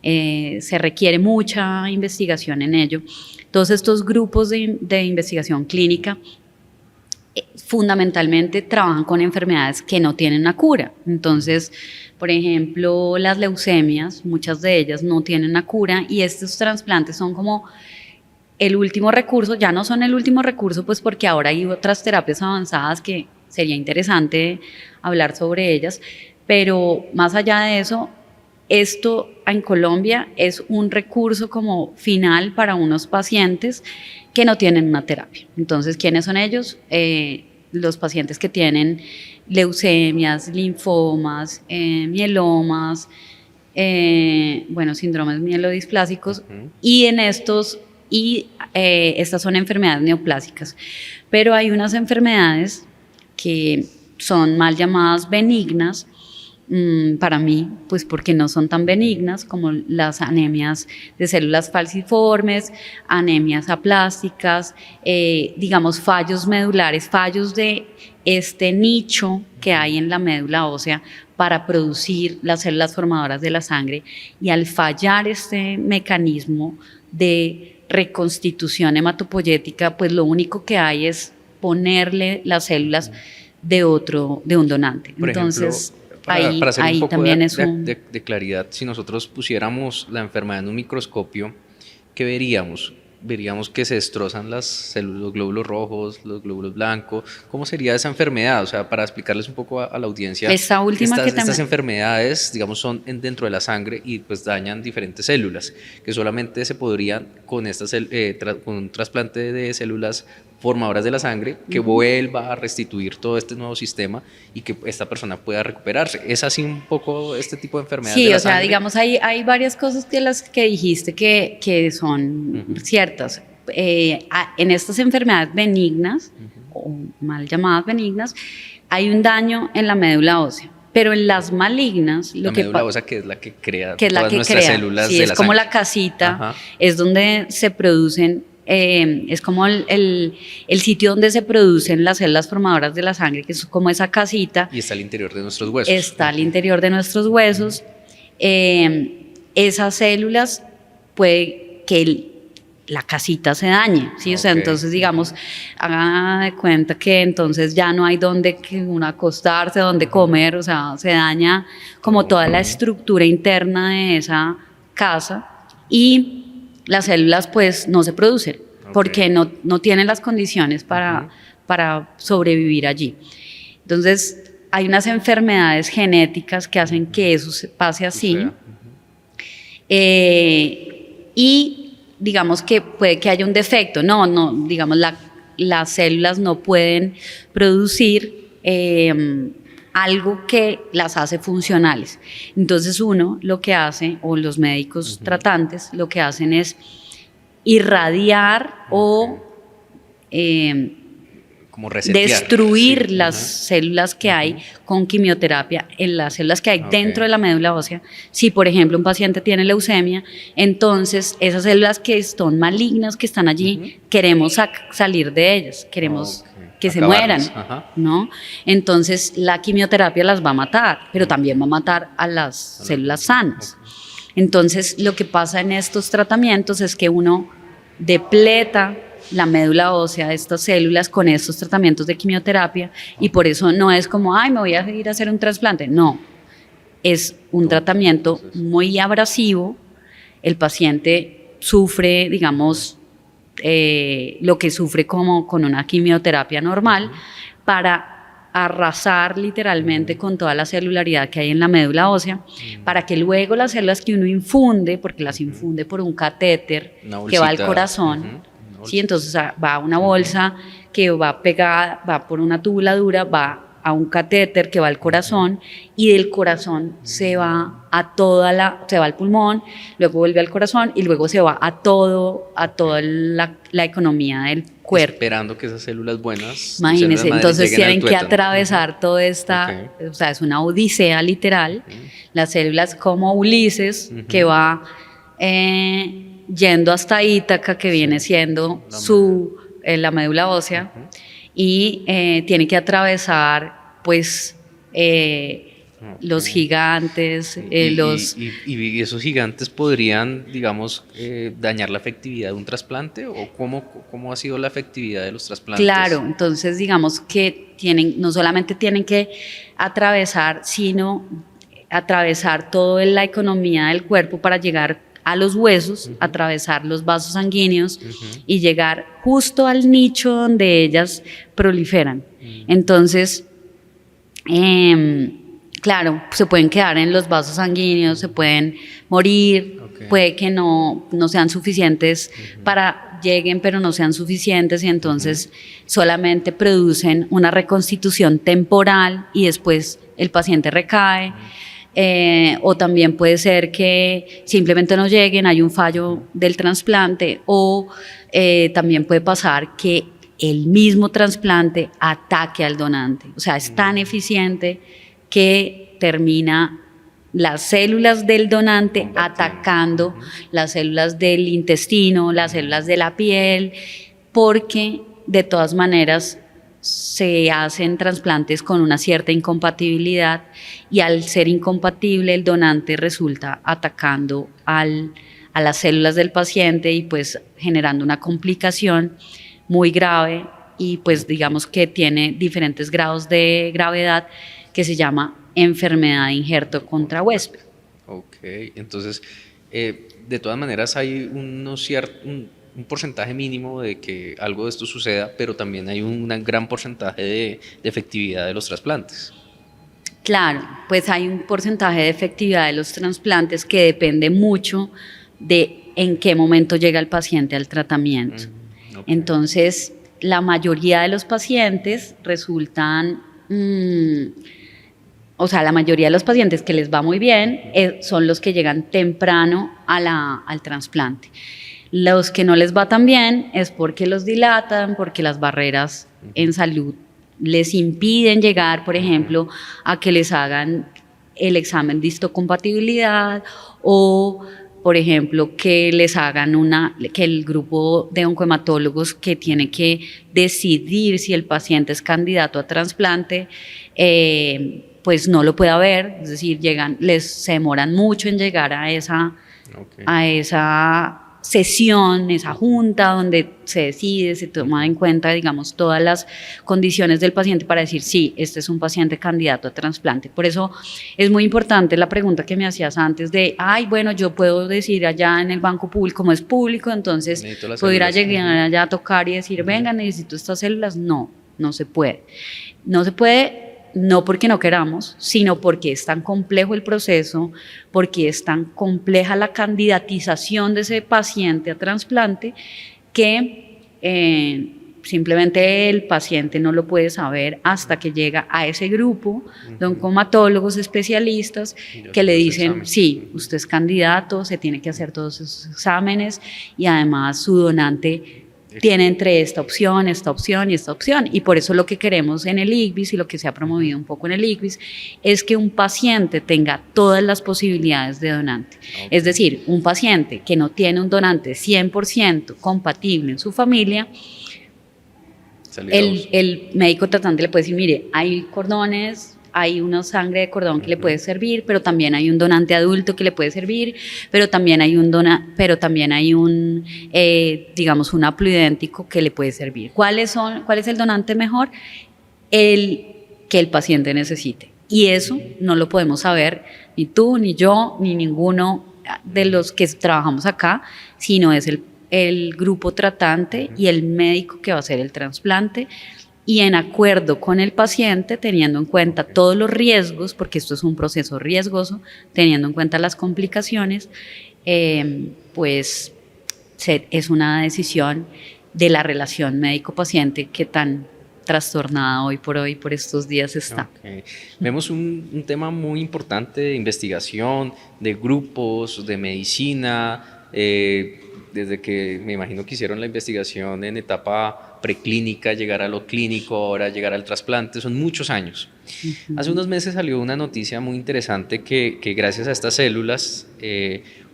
se requiere mucha investigación en ello. Todos estos grupos de investigación clínica fundamentalmente trabajan con enfermedades que no tienen una cura. Entonces, por ejemplo, las leucemias, muchas de ellas no tienen una cura y estos trasplantes son como el último recurso. Ya no son el último recurso, pues porque ahora hay otras terapias avanzadas que sería interesante hablar sobre ellas, pero más allá de eso, esto en Colombia es un recurso como final para unos pacientes que no tienen una terapia. Entonces, ¿quiénes son ellos? Los pacientes que tienen leucemias, linfomas, mielomas, síndromes mielodisplásicos, y estas son enfermedades neoplásicas. Pero hay unas enfermedades que son mal llamadas benignas, para mí, pues porque no son tan benignas, como las anemias de células falciformes, anemias aplásticas, digamos fallos medulares, fallos de este nicho que hay en la médula ósea para producir las células formadoras de la sangre, y al fallar este mecanismo de reconstitución hematopoyética, pues lo único que hay es ponerle las células de un donante. Por Entonces, ejemplo, para hacer un poco también de claridad, si nosotros pusiéramos la enfermedad en un microscopio, ¿qué veríamos? Veríamos que se destrozan las células, los glóbulos rojos, los glóbulos blancos. ¿Cómo sería esa enfermedad? O sea, para explicarles un poco a la audiencia, estas enfermedades, digamos, son dentro de la sangre y pues dañan diferentes células, que solamente se podrían con un trasplante de células formadoras de la sangre que vuelva a restituir todo este nuevo sistema y que esta persona pueda recuperarse. ¿Es así un poco este tipo de enfermedades de la sangre? Sí, o sea, digamos, hay varias cosas de las que dijiste que son ciertas. En estas enfermedades benignas, o mal llamadas benignas, hay un daño en la médula ósea. Pero en las malignas, la médula ósea, que es la que crea todas nuestras células de la sangre. Es como la casita, es donde se producen, es como el sitio donde se producen las células formadoras de la sangre, que es como esa casita. Y está al interior de nuestros huesos. Está al interior de nuestros huesos. Esas células puede que la casita se dañe, ¿sí? O sea, entonces, digamos, haga de cuenta que entonces ya no hay donde uno acostarse, donde comer, o sea, se daña como toda la estructura interna de esa casa y las células pues no se producen porque no tienen las condiciones para sobrevivir allí. Entonces, hay unas enfermedades genéticas que hacen que eso pase así. Y digamos que puede que haya un defecto, digamos las células no pueden producir algo que las hace funcionales. Entonces uno lo que hace, o los médicos tratantes, lo que hacen es irradiar o como resetear, destruir las células que hay con quimioterapia en las células que hay dentro de la médula ósea. Si, por ejemplo, un paciente tiene leucemia, entonces esas células que son malignas, que están allí, queremos salir de ellas, queremos que se mueran, ¿no? Entonces la quimioterapia las va a matar, pero también va a matar a las células sanas. Entonces lo que pasa en estos tratamientos es que uno depleta la médula ósea de estas células con estos tratamientos de quimioterapia y por eso no es como, me voy a ir a hacer un trasplante. No, es un tratamiento muy abrasivo. El paciente sufre, digamos, lo que sufre como con una quimioterapia normal para arrasar literalmente con toda la celularidad que hay en la médula ósea, para que luego las células que uno infunde, porque las infunde por un catéter que va al corazón, ¿sí? Entonces va a una bolsa que va pegada, va por una tubuladura, va a un catéter que va al corazón y del corazón se va al pulmón, luego vuelve al corazón y luego se va a toda la economía del cuerpo. Esperando que esas células buenas, Imagínense, células madres, entonces lleguen al tienen que tuétano. atravesar toda esta, o sea, es una odisea literal. Las células como Ulises, que va yendo hasta Ítaca, que viene siendo la médula ósea, y tiene que atravesar, pues, los gigantes, y esos gigantes podrían, digamos, dañar la efectividad de un trasplante, o cómo ha sido la efectividad de los trasplantes. Claro, entonces digamos que no solamente tienen que atravesar, sino atravesar toda la economía del cuerpo para llegar a los huesos, atravesar los vasos sanguíneos y llegar justo al nicho donde ellas proliferan. Entonces, claro, se pueden quedar en los vasos sanguíneos, se pueden morir, puede que no sean suficientes para lleguen, pero no sean suficientes, y entonces solamente producen una reconstitución temporal y después el paciente recae. O también puede ser que simplemente no lleguen, hay un fallo del trasplante, o también puede pasar que el mismo trasplante ataque al donante. O sea, es tan eficiente que termina las células del donante atacando las células del intestino, las células de la piel, porque de todas maneras se hacen trasplantes con una cierta incompatibilidad, y al ser incompatible el donante resulta atacando a las células del paciente y pues generando una complicación muy grave, y pues digamos que tiene diferentes grados de gravedad, que se llama enfermedad de injerto contra huésped. Ok, entonces de todas maneras hay un porcentaje mínimo de que algo de esto suceda, pero también hay un gran porcentaje de efectividad de los trasplantes. Claro, pues hay un porcentaje de efectividad de los trasplantes que depende mucho de en qué momento llega el paciente al tratamiento. Entonces, la mayoría de los pacientes resultan, la mayoría de los pacientes que les va muy bien son los que llegan temprano al trasplante. Los que no les va tan bien es porque los dilatan, porque las barreras en salud les impiden llegar, por ejemplo, a que les hagan el examen de histocompatibilidad, o, por ejemplo, que les hagan que el grupo de oncohematólogos que tiene que decidir si el paciente es candidato a trasplante, pues no lo pueda ver, es decir, se demoran mucho en llegar a esa sesión, esa junta donde se decide, se toma en cuenta, digamos, todas las condiciones del paciente para decir, sí, este es un paciente candidato a trasplante. Por eso es muy importante la pregunta que me hacías antes de, bueno, yo puedo decir allá en el banco público, como es público, entonces puedo ir a llegar allá a tocar y decir, venga, necesito estas células. No se puede. No se puede. No porque no queramos, sino porque es tan complejo el proceso, porque es tan compleja la candidatización de ese paciente a trasplante, que simplemente el paciente no lo puede saber hasta que llega a ese grupo de oncomatólogos especialistas que le dicen, sí, usted es candidato, se tiene que hacer todos esos exámenes, y además su donante tiene entre esta opción y esta opción. Y por eso lo que queremos en el ICVIS y lo que se ha promovido un poco en el ICVIS es que un paciente tenga todas las posibilidades de donante. Es decir, un paciente que no tiene un donante 100% compatible en su familia, el médico tratante le puede decir, mire, hay cordones, hay una sangre de cordón que le puede servir, pero también hay un donante adulto que le puede servir, pero también hay un digamos, un haploidéntico que le puede servir. ¿Cuál es el donante mejor? El que el paciente necesite. Y eso no lo podemos saber ni tú, ni yo, ni ninguno de los que trabajamos acá, sino es el grupo tratante y el médico que va a hacer el trasplante, y en acuerdo con el paciente, teniendo en cuenta todos los riesgos, porque esto es un proceso riesgoso, teniendo en cuenta las complicaciones, pues es una decisión de la relación médico-paciente que tan trastornada hoy por hoy, por estos días está. Okay. Vemos un tema muy importante de investigación, de grupos, de medicina, desde que me imagino que hicieron la investigación en etapa preclínica, llegar a lo clínico, ahora llegar al trasplante, son muchos años. Hace unos meses salió una noticia muy interesante que gracias a estas células,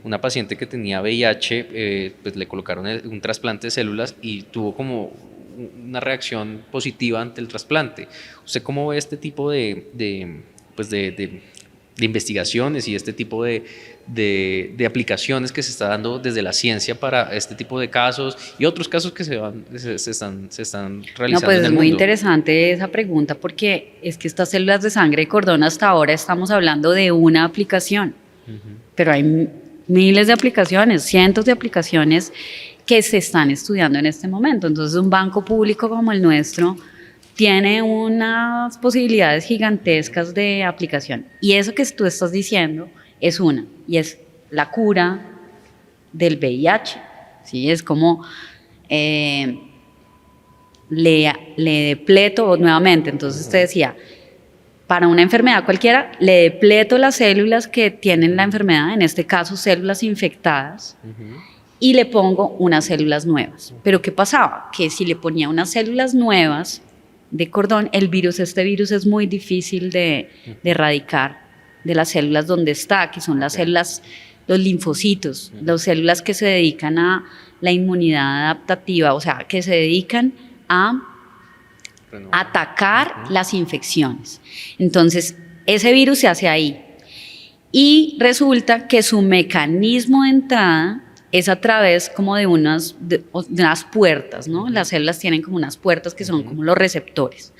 una paciente que tenía VIH, pues le colocaron un trasplante de células y tuvo como una reacción positiva ante el trasplante. ¿Usted cómo ve este tipo de investigaciones y este tipo de aplicaciones que se está dando desde la ciencia para este tipo de casos y otros casos que se están realizando? No, pues en el es muy mundo? interesante esa pregunta porque es que estas células de sangre de cordón hasta ahora estamos hablando de una aplicación, pero hay miles de aplicaciones, cientos de aplicaciones que se están estudiando en este momento. Entonces un banco público como el nuestro tiene unas posibilidades gigantescas de aplicación. Y eso que tú estás diciendo es una, y es la cura del VIH. ¿Sí? Es como le depleto nuevamente. Entonces te decía, para una enfermedad cualquiera, le depleto las células que tienen la enfermedad, en este caso células infectadas, y le pongo unas células nuevas. Pero ¿qué pasaba? Que si le ponía unas células nuevas de cordón, este virus es muy difícil de erradicar de las células donde está, que son las células, los linfocitos, las células que se dedican a la inmunidad adaptativa, o sea, que se dedican a atacar las infecciones. Entonces, ese virus se hace ahí. Y resulta que su mecanismo de entrada es a través como de unas puertas, ¿no? Las células tienen como unas puertas que son como los receptores.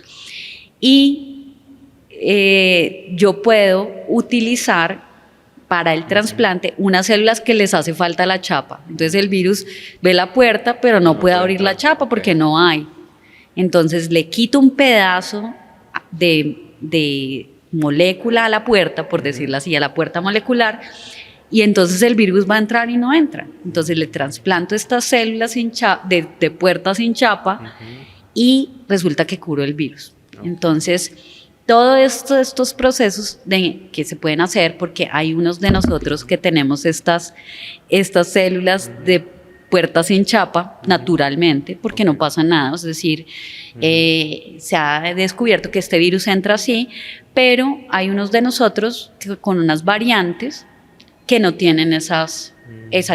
Y yo puedo utilizar para el trasplante unas células que les hace falta la chapa. Entonces el virus ve la puerta, pero no puede abrir la chapa porque no hay. Entonces le quito un pedazo de molécula a la puerta, por decirlo así, a la puerta molecular, y entonces el virus va a entrar y no entra. Entonces le trasplanto estas células de puerta sin chapa y resulta que curo el virus. Entonces, todos estos procesos que se pueden hacer, porque hay unos de nosotros que tenemos estas células de puerta sin chapa naturalmente, porque no pasa nada, es decir, se ha descubierto que este virus entra así, pero hay unos de nosotros con unas variantes que no tienen esa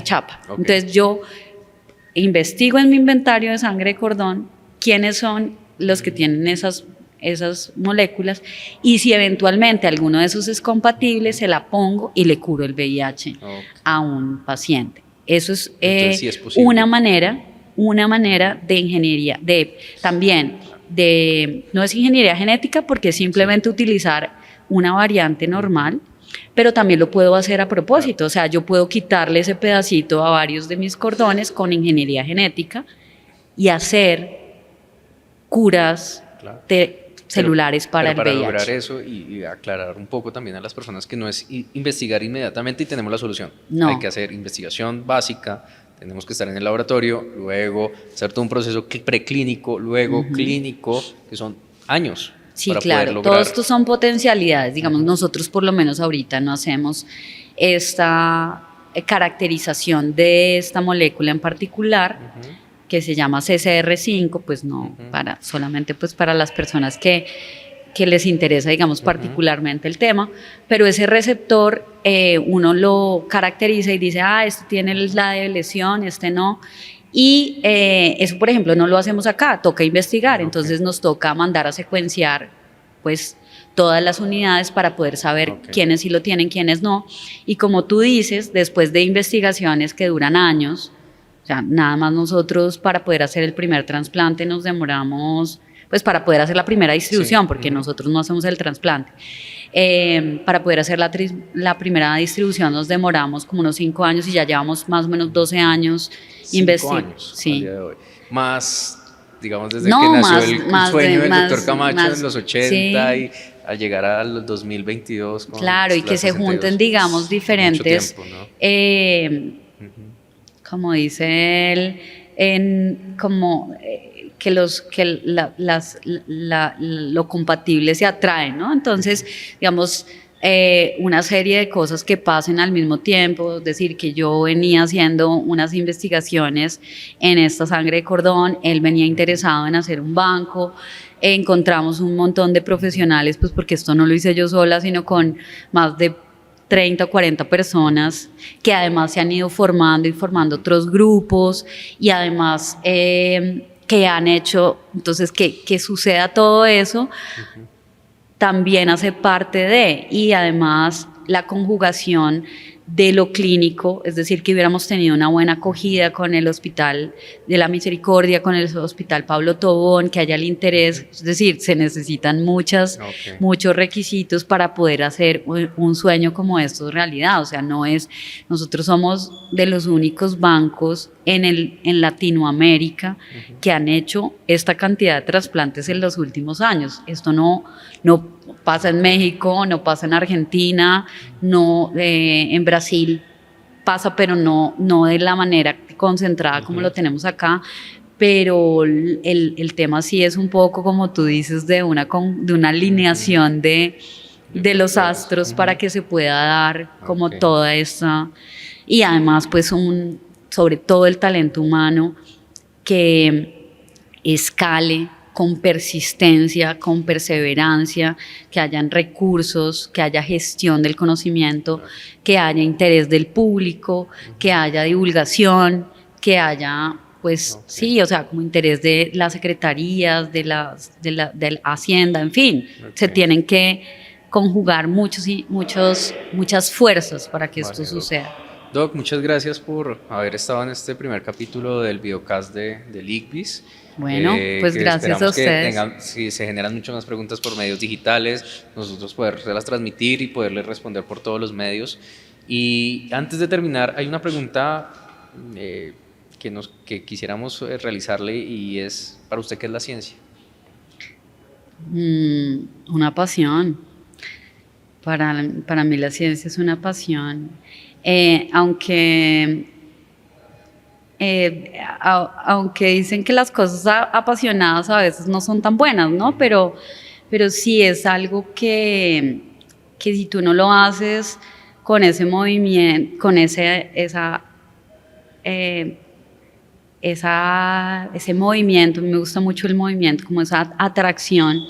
chapa. Entonces yo investigo en mi inventario de sangre de cordón quiénes son los que tienen esas moléculas, y si eventualmente alguno de esos es compatible, se la pongo y le curo el VIH a un paciente. Eso es, sí es posible. una manera de ingeniería, no es ingeniería genética porque es simplemente utilizar una variante normal, pero también lo puedo hacer a propósito. O sea, yo puedo quitarle ese pedacito a varios de mis cordones con ingeniería genética y hacer curas celulares para el VIH. Para lograr eso y aclarar un poco también a las personas que no es investigar inmediatamente y tenemos la solución. No. Hay que hacer investigación básica, tenemos que estar en el laboratorio, luego hacer todo un proceso preclínico, luego clínico, que son años. Sí, claro, todo esto son potencialidades. Digamos, nosotros por lo menos ahorita no hacemos esta caracterización de esta molécula en particular, que se llama CCR5, pues no, solamente pues para las personas que les interesa, digamos, particularmente el tema, pero ese receptor uno lo caracteriza y dice, esto tiene la de lesión, este no, y eso, por ejemplo, no lo hacemos acá, toca investigar, entonces nos toca mandar a secuenciar, pues, todas las unidades para poder saber quiénes sí lo tienen, quiénes no, y como tú dices, después de investigaciones que duran años, o sea, nada más nosotros para poder hacer el primer trasplante nos demoramos, pues para poder hacer la primera distribución, porque nosotros no hacemos el trasplante. Para poder hacer la primera distribución nos demoramos como unos 5 años y ya llevamos más o menos 12 años investigando. 5 años al día de hoy. Más, digamos, desde que nació el sueño del doctor Camacho en los 80 y al llegar al 2022. Claro, y que se junten, digamos, diferentes... Mucho tiempo, ¿no? Como dice él, lo compatible se atrae, ¿no? Entonces, digamos, una serie de cosas que pasen al mismo tiempo, es decir, que yo venía haciendo unas investigaciones en esta sangre de cordón, él venía interesado en hacer un banco, encontramos un montón de profesionales, pues porque esto no lo hice yo sola, sino con más de 30 o 40 personas que además se han ido formando y formando otros grupos y además que han hecho, entonces que suceda todo eso, también hace parte de, y además la conjugación de lo clínico, es decir, que hubiéramos tenido una buena acogida con el Hospital de la Misericordia, con el Hospital Pablo Tobón, que haya el interés, es decir, se necesitan muchos requisitos para poder hacer un sueño como esto realidad, o sea, nosotros somos de los únicos bancos en Latinoamérica que han hecho esta cantidad de trasplantes en los últimos años. Esto no pasa en México, no pasa en Argentina, no en Brasil pasa, pero no de la manera concentrada como lo tenemos acá. Pero el tema sí es un poco, como tú dices, de una alineación de los astros para que se pueda dar como toda esta, y además pues sobre todo el talento humano que escale con persistencia, con perseverancia, que hayan recursos, que haya gestión del conocimiento, que haya interés del público, que haya divulgación, que haya, pues sí, o sea, como interés de las secretarías, de la Hacienda, en fin, se tienen que conjugar muchas fuerzas para que esto suceda. Doc, muchas gracias por haber estado en este primer capítulo del videocast del ICBIS. Bueno, pues gracias a ustedes. Si se generan muchas más preguntas por medios digitales, nosotros poderlas transmitir y poderles responder por todos los medios. Y antes de terminar, hay una pregunta que quisiéramos realizarle, y es, ¿para usted qué es la ciencia? Una pasión. Para mí la ciencia es una pasión. Aunque dicen que las cosas apasionadas a veces no son tan buenas, ¿no? Pero sí es algo que si tú no lo haces con ese movimiento, con ese movimiento, me gusta mucho el movimiento, como esa atracción,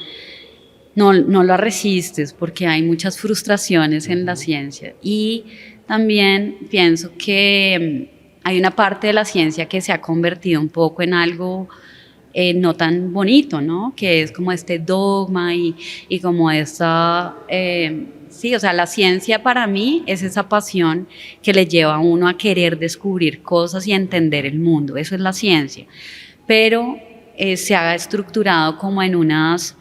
no la resistes, porque hay muchas frustraciones en la ciencia. Y también pienso que hay una parte de la ciencia que se ha convertido un poco en algo no tan bonito, ¿no? Que es como este dogma y como esta... sí, o sea, la ciencia para mí es esa pasión que le lleva a uno a querer descubrir cosas y entender el mundo. Eso es la ciencia. Pero se ha estructurado como en unos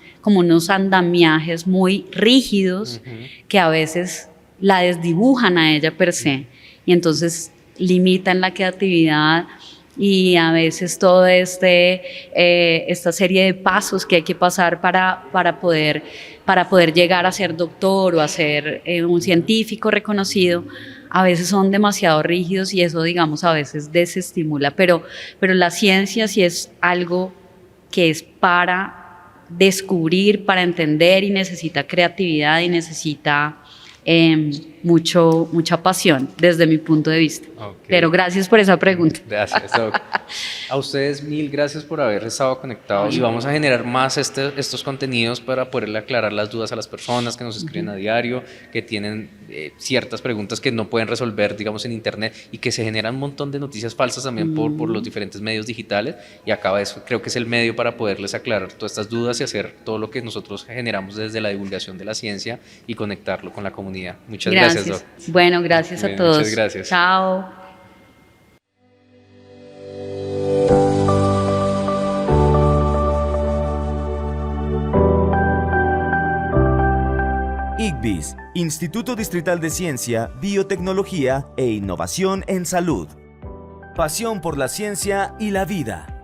andamiajes muy rígidos que a veces la desdibujan a ella per se, y entonces limitan la creatividad, y a veces toda esta serie de pasos que hay que pasar para poder llegar a ser doctor o a ser un científico reconocido, a veces son demasiado rígidos, y eso, digamos, a veces desestimula, pero la ciencia sí es algo que es para descubrir, para entender, y necesita creatividad y necesita mucha pasión desde mi punto de vista. Pero gracias por esa pregunta. Gracias, Doc. A ustedes mil gracias por haber estado conectados, y vamos a generar más estos contenidos para poderle aclarar las dudas a las personas que nos escriben a diario, que tienen ciertas preguntas que no pueden resolver, digamos, en internet, y que se generan un montón de noticias falsas también por los diferentes medios digitales, y acaba eso, creo que es el medio para poderles aclarar todas estas dudas y hacer todo lo que nosotros generamos desde la divulgación de la ciencia y conectarlo con la comunidad. Muchas gracias, Doc. Bueno, gracias a todos. Muchas gracias. Chao. ICBIS, Instituto Distrital de Ciencia, Biotecnología e Innovación en Salud. Pasión por la ciencia y la vida.